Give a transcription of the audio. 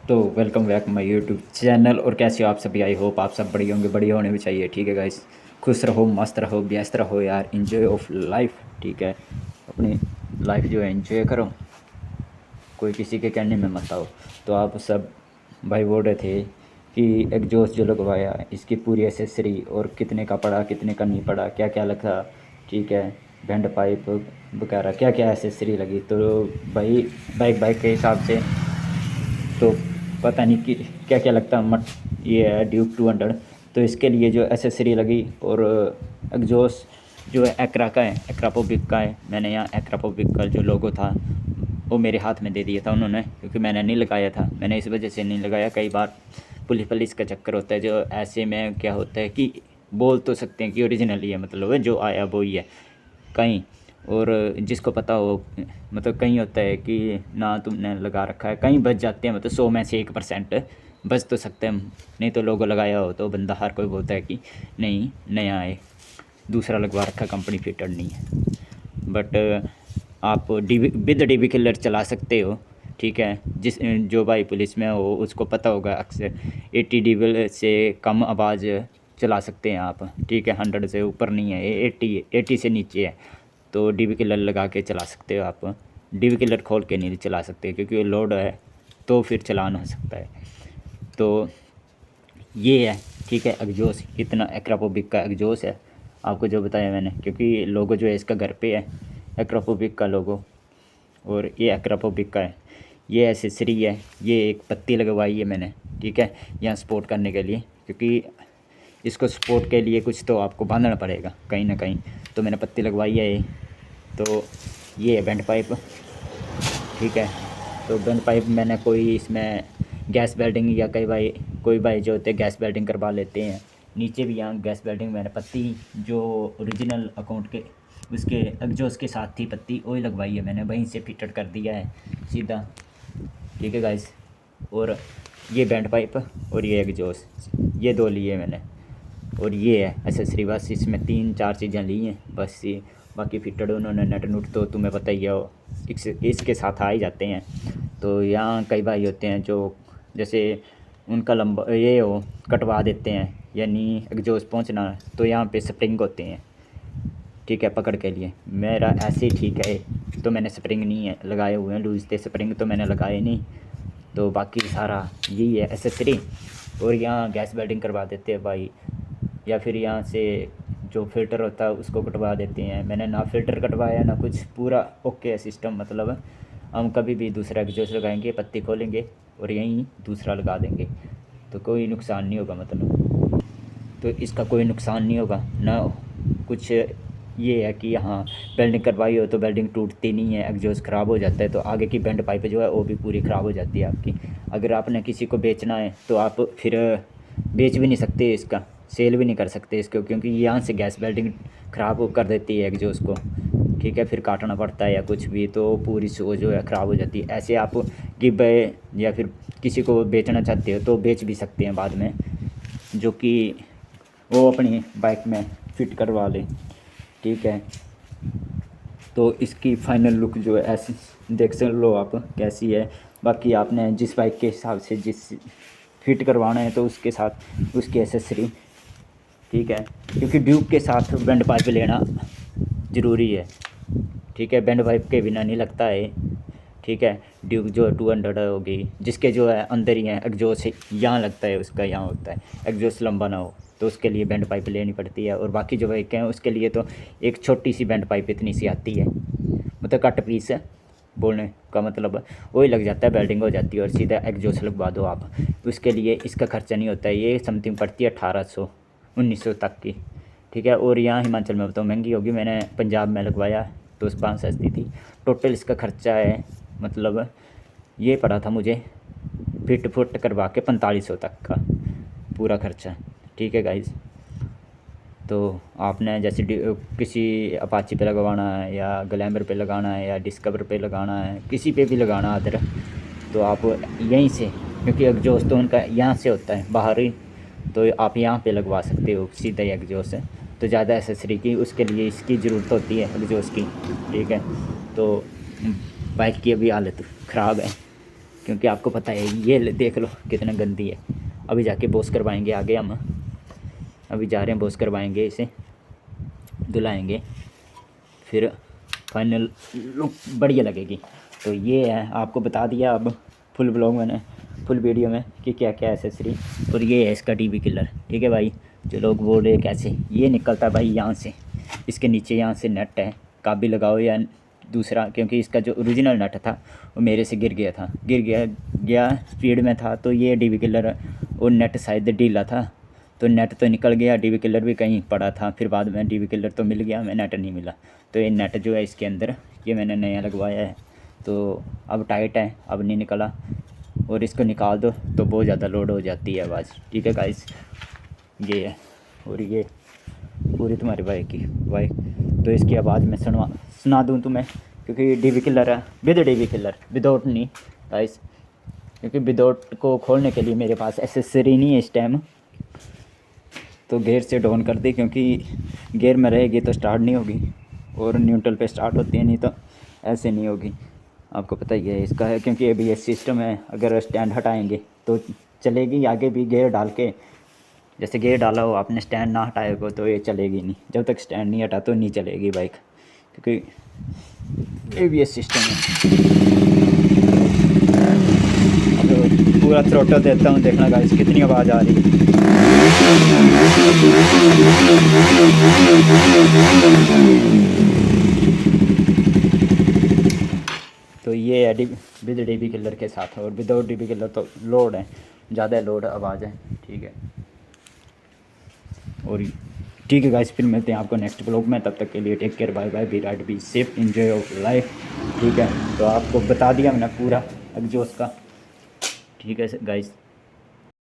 तो welcome back my YouTube channel. और कैसे हो आप सभी? आई होप आप सब बढ़िया होंगे, बढ़िया होने भी चाहिए। ठीक है गाइस, खुश रहो, मस्त रहो, व्यस्त रहो यार, इन्जॉय ऑफ लाइफ। ठीक है, अपनी लाइफ जो है इन्जॉय करो, कोई किसी के कहने में मत आओ। तो आप सब भाई बोल रहे थे कि एग्जॉस्ट जो लगवाया इसकी पूरी एसेसरी और कितने का पड़ा, कितने का नहीं पड़ा, क्या क्या लगा। ठीक है, बैंड पाइप वगैरह क्या क्या एसेसरी लगी। तो भाई बाइक बाइक के हिसाब से तो पता नहीं कि क्या क्या लगता है। मट ये है ड्यूक 200। तो इसके लिए जो एसेसरी लगी और एग्जॉस्ट जो है एक्रा का है, एक्रापोविक का है। मैंने यहाँ एक्रापोविक का जो लोगो था वो मेरे हाथ में दे दिया था उन्होंने, क्योंकि मैंने नहीं लगाया था। मैंने इस वजह से नहीं लगाया, कई बार पुलिस पुलिस का चक्कर होता है, जो ऐसे में क्या होता है कि बोल तो सकते हैं कि ओरिजिनल ही है, मतलब जो आया वो ही है कहीं। और जिसको पता हो, मतलब कहीं होता है कि ना तुमने लगा रखा है, कहीं बच जाते हैं, मतलब 100 में से 1% बच तो सकते हैं। नहीं तो लोगो लगाया हो तो बंदा हर कोई बोलता है कि नहीं नया है, दूसरा लगवा रखा, कंपनी फिटेड नहीं है। बट आप विद डीबी किलर चला सकते हो। ठीक है, जिस जो भाई पुलिस में हो उसको पता होगा, अक्सर 80 डीबी से कम आवाज़ चला सकते हैं आप। ठीक है, 100 से ऊपर नहीं है, 80 से नीचे है। तो डीबी किलर लगा के चला सकते हो आप। डीबी किलर खोल के नहीं चला सकते, क्योंकि वो लोड है तो फिर चलान हो सकता है। तो ये है। ठीक है, एग्जॉस इतना एक्रापोविक का एग्जॉस है, आपको जो बताया मैंने, क्योंकि लोगो जो है इसका घर पे है, एक्रापोविक का लोगो। और ये एक्रापोविक का है, ये एसेसरी है, ये एक पत्ती लगवाई है मैंने। ठीक है, यहाँ सपोर्ट करने के लिए, क्योंकि इसको सपोर्ट के लिए कुछ तो आपको बांधना पड़ेगा कहीं ना कहीं। तो मैंने पत्ती लगवाई है ये। तो ये है बैंड पाइप। ठीक है, तो बैंड पाइप मैंने कोई इसमें गैस वेल्डिंग, या कोई भाई जो होते हैं गैस वेल्डिंग करवा लेते हैं। नीचे भी यहाँ गैस वेल्डिंग मैंने पत्ती जो ओरिजिनल अकाउंट के उसके एग्जॉस्ट के साथ थी पत्ती, वही लगवाई है मैंने, वहीं से फिटेड कर दिया है सीधा। ठीक है गाइस, और ये बैंड पाइप और ये एग्जॉस्ट, ये दो लिए मैंने। और ये है एसेसरी, बस इसमें 3-4 चीज़ें ली हैं बस ये। बाकी फिटेड उन्होंने नट नुट तो तुम्हें पता ही है, इसके साथ आ ही जाते हैं। तो यहाँ कई भाई होते हैं जो जैसे उनका लंबा ये हो कटवा देते हैं, यानी एग्जॉस्ट पहुँचना, तो यहाँ पे स्प्रिंग होते हैं। ठीक है, पकड़ के लिए मेरा ऐसे ही ठीक है, तो मैंने स्प्रिंग नहीं है लगाए हुए हैं, लूज थे स्प्रिंग तो मैंने लगाए नहीं। तो बाकी सारा यही है एसेसरी। और यहाँ गैस वेल्डिंग करवा देते हैं भाई, या फिर यहाँ से जो फ़िल्टर होता है उसको कटवा देते हैं। मैंने ना फ़िल्टर कटवाया ना कुछ, पूरा ओके है सिस्टम। मतलब हम कभी भी दूसरा एग्जॉस्ट लगाएंगे, पत्ती खोलेंगे और यहीं दूसरा लगा देंगे, तो कोई नुकसान नहीं होगा। मतलब तो इसका कोई नुकसान नहीं होगा ना कुछ। ये है कि हाँ, वेल्डिंग करवाई हो तो वेल्डिंग टूटती नहीं है, एग्जॉस्ट ख़राब हो जाता है तो आगे की बेंड पाइप जो है वो भी पूरी ख़राब हो जाती है आपकी। अगर आपने किसी को बेचना है तो आप फिर बेच भी नहीं सकते इसका, सेल भी नहीं कर सकते इसको, क्योंकि यहाँ से गैस वेल्डिंग ख़राब कर देती है एग्जॉस्ट को। ठीक है, फिर काटना पड़ता है या कुछ भी, तो पूरी शो जो है ख़राब हो जाती है। ऐसे आप गिव या फिर किसी को बेचना चाहते हो तो बेच भी सकते हैं बाद में, जो कि वो अपनी बाइक में फिट करवा ले। ठीक है, तो इसकी फाइनल लुक जो है ऐसी देख सक लो आप कैसी है। बाकी आपने जिस बाइक के हिसाब से जिस फिट करवाना है तो उसके साथ उसकी एसेसरी। ठीक है, क्योंकि ड्यूक के साथ बैंड पाइप लेना ज़रूरी है। ठीक है, बैंड पाइप के बिना नहीं लगता है। ठीक है, ड्यूक जो 200 होगी जिसके जो है अंदर ही है एग्जॉस्ट यहाँ लगता है, उसका यहाँ होता है एग्जॉस्ट लंबा ना हो, तो उसके लिए बैंड पाइप लेनी पड़ती है। और बाकी जो बाइक हैं उसके लिए तो एक छोटी सी बैंड पाइप इतनी सी आती है, मतलब कट पीस है बोलने का मतलब, वही लग जाता है, वेल्डिंग हो जाती है और सीधा एग्जॉस्ट लगवा दो आप। उसके लिए इसका खर्चा नहीं होता है, ये समथिंग पड़ती है 1800-1900 तक की। ठीक है, और यहाँ हिमाचल में बताओ महंगी होगी, मैंने पंजाब में लगवाया तो उस पास सस्ती थी। टोटल इसका खर्चा है, मतलब ये पड़ा था मुझे फिट फुट करवा के 4500 तक का पूरा खर्चा। ठीक है गाइज़, तो आपने जैसे किसी अपाची पे लगवाना है या ग्लैमर पे लगाना है या डिस्कवर पे लगाना है, किसी पे भी लगाना अदर, तो आप यहीं से, क्योंकि एग्जॉस्ट तो उनका यहाँ से होता है बाहर ही, तो आप यहाँ पे लगवा सकते हो सीधा ही एग्जॉस्ट है। तो ज़्यादा एसेसरी की उसके लिए इसकी ज़रूरत होती है एग्जॉस्ट की। ठीक है, तो बाइक की अभी हालत ख़राब है, क्योंकि आपको पता है ये देख लो कितना गंदी है। अभी जाके बॉस करवाएंगे आगे हम, अभी जा रहे हैं बॉस करवाएंगे, इसे धुलाएंगे, फिर फाइनल लुक बढ़िया लगेगी। तो ये है, आपको बता दिया अब फुल ब्लॉग मैंने, फुल वीडियो में कि क्या क्या एसेसरी। और ये है इसका टीवी किलर, ठीक है भाई। जो लोग बोल रहे कैसे ये निकलता है भाई, यहाँ से इसके नीचे यहाँ से नट है, काबी लगाओ या दूसरा, क्योंकि इसका जो ओरिजिनल नट था वो मेरे से गिर गया था, गिर गया स्पीड में था, तो ये डीवी किलर और नट शायद ढीला था, तो नेट तो निकल गया, डीवी किलर भी कहीं पड़ा था। फिर बाद में डीवी किलर तो मिल गया, मैं नेट नहीं मिला। तो ये नेट जो है इसके अंदर ये मैंने नया लगवाया है, तो अब टाइट है, अब नहीं निकला। और इसको निकाल दो तो बहुत ज़्यादा लोड हो जाती है आवाज़, ठीक है गाइस। ये है, और ये पूरी तुम्हारी बाइक की बाइक, तो इसकी आवाज़ मैं सुना दूँ तुम्हें, क्योंकि डीवी किलर है, विद डीवी किलर, विदाउट नहीं गाइस, क्योंकि विदाउट को खोलने के लिए मेरे पास एसेसरी नहीं है इस टाइम। तो गेयर से डाउन कर दी, क्योंकि गेयर में रहेगी तो स्टार्ट नहीं होगी, और न्यूट्रल पे स्टार्ट होती है, नहीं तो ऐसे नहीं होगी। आपको पता ही है इसका है, क्योंकि ABS सिस्टम है, अगर स्टैंड हटाएंगे तो चलेगी आगे भी गेयर डाल के। जैसे गेयर डाला हो आपने, स्टैंड ना हटाए को तो ये चलेगी नहीं, जब तक स्टैंड नहीं हटा तो नहीं चलेगी बाइक, क्योंकि ABS सिस्टम है। अब पूरा थ्रोटल देता हूँ, देखना गाइस कितनी आवाज़ आ रही है। तो ये है विद डीवी किलर के साथ, और विदाउट डीवी किलर तो लोड है, ज़्यादा लोड आवाज़ है, ठीक है। और ठीक है गाइस, फिर मिलते हैं आपको नेक्स्ट ब्लॉग में, तब तक के लिए take care, bye bye, be right, be safe, enjoy of life, ठीक है। तो आपको बता दिया मैंने पूरा एग्जॉस्ट का, ठीक है गाइस।